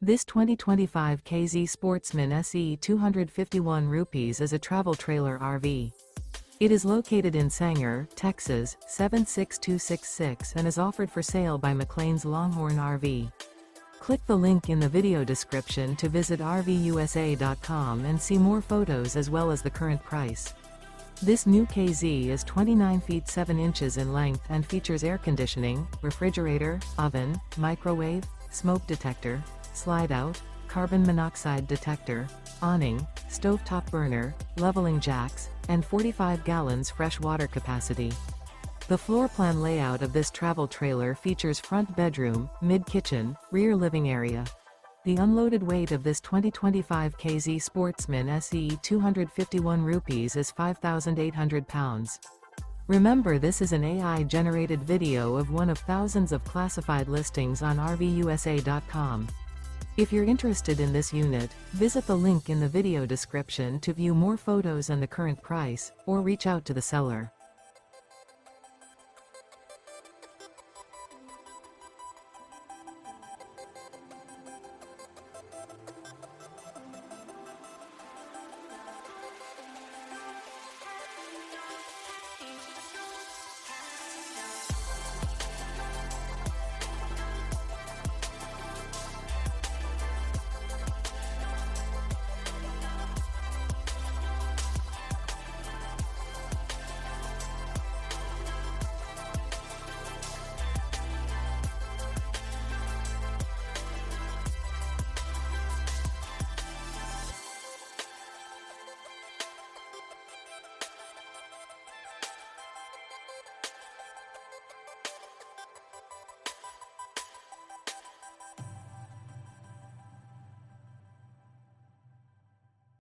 This 2025 K-Z Sportsmen SE 251 rupees is a travel trailer RV. It is located in Sanger, Texas, 76266 and is offered for sale by McClain's Longhorn RV. Click the link in the video description to visit RVUSA.com and see more photos as well as the current price. This new K-Z is 29 feet 7 inches in length and features air conditioning, refrigerator, oven, microwave, smoke detector, Slideout, carbon monoxide detector, awning, stovetop burner, leveling jacks, and 45 gallons fresh water capacity. The floor plan layout of this travel trailer features front bedroom, mid-kitchen, rear living area. The unloaded weight of this 2025 K-Z Sportsmen SE 251 rupees is 5,800 pounds. Remember, this is an AI-generated video of one of thousands of classified listings on RVUSA.com. If you're interested in this unit, visit the link in the video description to view more photos and the current price, or reach out to the seller.